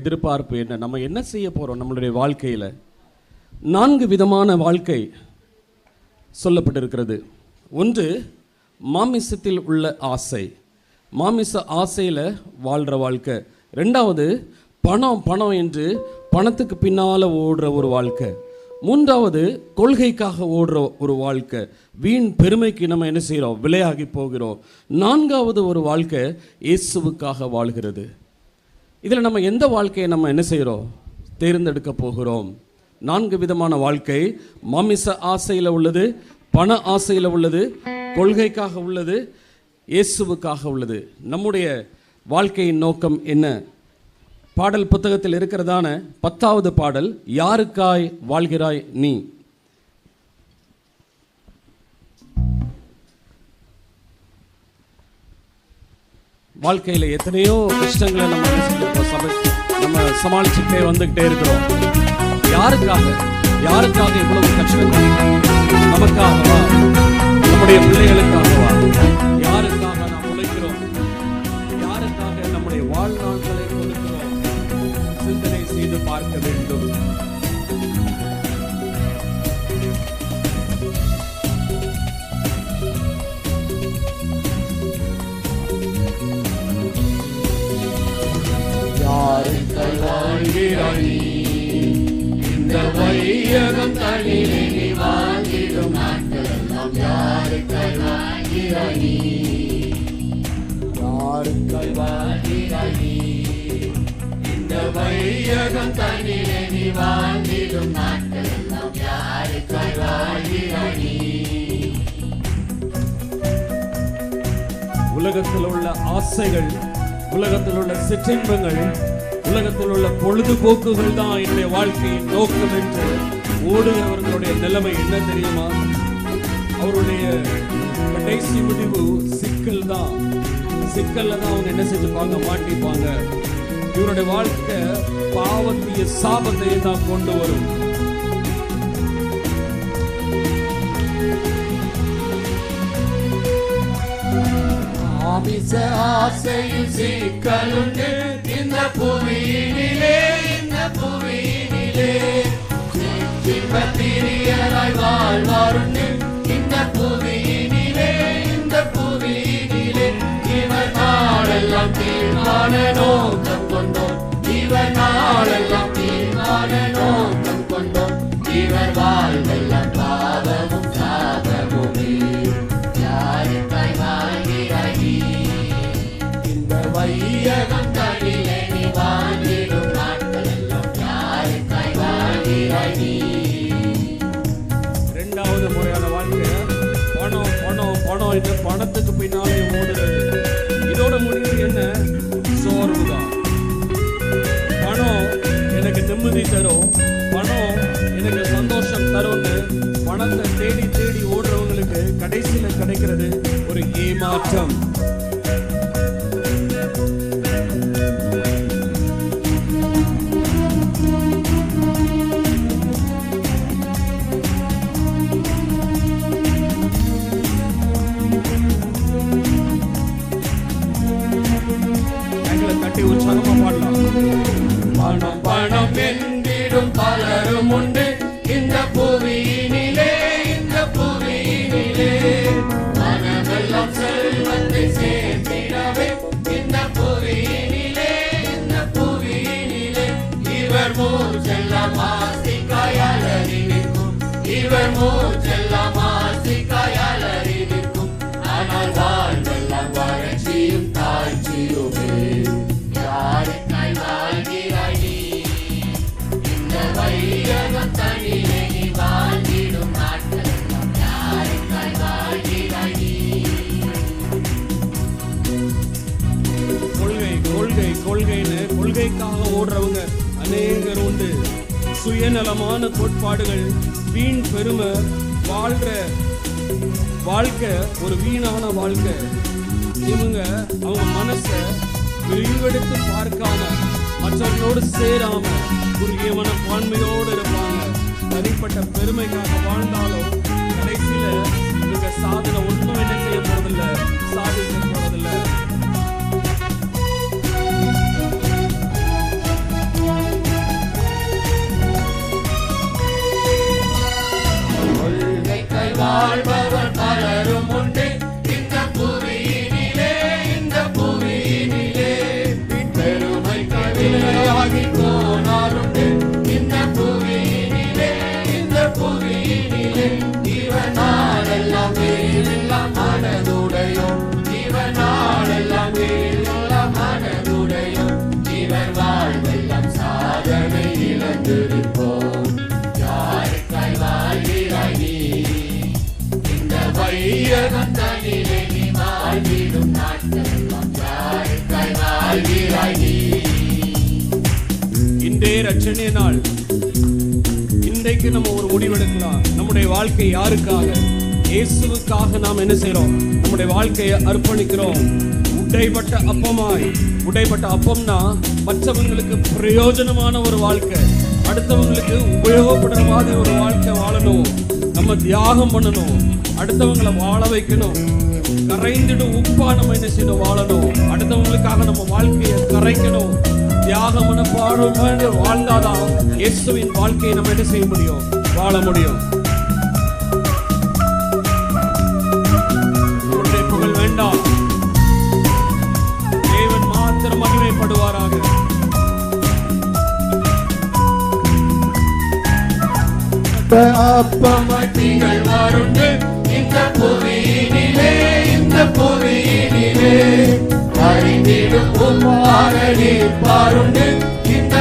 எதிர்பார்ப்பு என்ன? நம்ம என்ன செய்ய போகிறோம் நம்மளுடைய வாழ்க்கையில்? 4 விதமான வாழ்க்கை சொல்லப்பட்டிருக்கிறது. ஒன்று, மாமிசத்தில் உள்ள ஆசை, மாமிச ஆசையில் வாழ்கிற வாழ்க்கை. ரெண்டாவது, பணம் பணம் என்று பணத்துக்கு பின்னால் ஓடுற ஒரு வாழ்க்கை. மூன்றாவது, கொள்கைக்காக ஓடுற ஒரு வாழ்க்கை, வீண் பெருமைக்கு நம்ம என்ன செய்கிறோம், விலையாகி போகிறோம். நான்காவது ஒரு வாழ்க்கை இயேசுவுக்காக வாழ்கிறது. இதில் நம்ம எந்த வாழ்க்கையை நம்ம என்ன செய்கிறோம், தேர்ந்தெடுக்க போகிறோம்? 4 விதமான வாழ்க்கை. மாமிச ஆசையில் உள்ளது, பண ஆசையில் உள்ளது, கொள்கைக்காக உள்ளது, இயேசுவுக்காக உள்ளது. நம்முடைய வாழ்க்கையின் நோக்கம் என்ன? பாடல் புத்தகத்தில் இருக்கிறதான 10வது பாடல், யாருக்காய் வாழ்கிறாய் நீ? வாழ்க்கையில் எத்தனையோ கஷ்டங்களை நம்ம சமாளிச்சுட்டே வந்துகிட்டே இருக்கிறோம். யாருக்காக இவ்வளவு கஷ்டங்கள்? நமக்காகவா? நம்முடைய பிள்ளைகளுக்காகவா? யாருக்காக நாம் உழைக்கிறோம்? யாருக்காக நம்முடைய வாழ்நாட்களை கொடுக்கிறோம்? சிந்தனை செய்து பார்க்க வேண்டும். யாருக்காய் வாழ்கிறாய் நீ? இந்த வையகம் தனிலே நீ வாழ்ந்திடும் நாட்களெல்லாம் யாருக்காய் வாழ்கிறாய் நீ? யாருக்காய் வாழ்கிறாய் நீ? இந்த வையகம் தனிலே நீ வாழ்ந்திடும் நாட்களெல்லாம் யாருக்காய் வாழ்கிறாய் நீ? உலகத்தில் உள்ள ஆசைகள், உலகத்தில் உள்ள சிற்றின்பங்கள், உலகத்தில் உள்ள பொழுதுபோக்குகள் தான் என்னுடைய வாழ்க்கையின் நோக்கம் என்று ஓடுகிறவர்களுடைய நிலைமை என்ன தெரியுமா? அவருடைய கடைசி முடிவு சிக்கல் தான். சிக்கல்ல தான் அவங்க என்ன செஞ்சுப்பாங்க, மாட்டிப்பாங்க. இவருடைய வாழ்க்கை பாவத்திய சாபத்தை தான் கொண்டு வரும். மாமிச ஆசையில் சிக்கலுண்டு இந்த புவியினிலே, இந்த புவியினிலே பிரியராய் வாழ்வாருண்டு இந்த புவியினிலே, இந்த புவியினிலே. இவர் நாளெல்லாம் தீர்மான நோக்கம் கொண்டோம், இவர் நாளெல்லாம் தீர்மான நோக்கம் கொண்டோம். இவர் வாழ்வெல்லாம் பாவமும் சாபமுமே. யாருக்காய் வாழ்கிறாய் நீ? இந்த வையகம் தனிலே நீ வாழ்ந்திடும் நாட்களெல்லாம் யாருக்காய் வாழ்கிறாய் நீ? இரண்டாவது முறையான வாழ்க்கை பணம் பணம் பணம் என்று பணத்துக்கு பின்னாலே ஓடுறது. இதோட முடிவு என்ன? சோர்வுதான். பணம் எனக்கு நிம்மதி தரும், பணம் எனக்கு சந்தோஷம் தரும்னு பணத்தை தேடி தேடி ஓடுறவங்களுக்கு கடைசியில் கிடைக்கிறது ஒரு ஏமாற்றம். தட்டி உற்சாகமா பாடலாம். பணம் பணம் என்றிடும் பலரும் உண்டு இந்த புவியினிலே, இந்த புவியினிலே. மனமெல்லாம் செல்வத்தை சேர்த்திடவே இந்த புவியினிலே, இந்த புவியினிலே. இவர் மூச்செல்லாம் ஆசைக்காய் அலறி நிற்கும், இவர் மூச்செல்லாம் ஆசைக்காய் அலறி நிற்கும். ஆனால் வாழ்வெல்லாம் வறட்சியும் தாழ்ச்சியுமே. யாருக்காய் வாழ்கிறாய் நீ? இந்த வையகம் தனிலே நீ வாழ்ந்திடும் நாட்களெல்லாம் யாருக்காய் வாழ்கிறாய் நீ? கொள்கை கொள்கை கொள்கைன்னு கொள்கைக்காக ஓடுறவங்க அநேகர் உண்டு. சுயநலமான கோட்பாடுகள், வீண் பெருமை, வாழ்ற வாழ்க்கை ஒரு வீணான வாழ்க்கை. இவங்க அவங்க மனசை விரிவெடுத்து பார்க்காம, மற்றவர்களோடு சேராம, குறுகிய மனப்பான்மையோடு இருப்பாங்க. தனிப்பட்ட பெருமைக்காக வாழ்ந்தாலும் கடைசியில இவங்க சாதனை ஒன்றும் என்ன செய்ய போறதில்ல, சாதிக்க போறதில்ல. இன்றே ரட்சணை நாள். இன்றைக்கு நம்ம ஒரு முடிவெடுக்கலாம். நம்முடைய வாழ்க்கை யாருக்காக? இயேசுவுக்காக நாம் என்ன செய்றோம்? நம்முடைய வாழ்க்கையை அர்ப்பணிக்கிறோம். உடைப்பட்ட அப்பமாய். உடைப்பட்ட அப்பம்னா மற்றவங்களுக்கு பிரயோஜனமான ஒரு வாழ்க்கை, அடுத்தவங்களுக்கு உபயோகப்படுற மாதிரி ஒரு வாழ்க்கை வாழணும். நம்ம தியாகம் பண்ணணும், அடுத்தவங்களை வாழ வைக்கணும். கரைந்திடும் உப்பா நம்ம என்ன செய்யணும்? வாழணும். அடுத்தவங்களுக்காக நம்ம வாழ்க்கையை கரைக்கணும். தியாக மனப்பாடம் வாழ்ந்தாதான் இயேசுவின் வாழ்க்கையை நம்ம என்ன செய்ய முடியும்? வாழ முடியும். நம்முடைய புகழ் வேண்டாம், தேவன் மாத்திரம் மகிமைப்படுவாராக. அப்பமட்டிகள் வாருண்டு இந்த புவியினிலே, இந்த புவியினிலே அறிந்திடும் உம்மாக நீர் பாருண்டு இந்த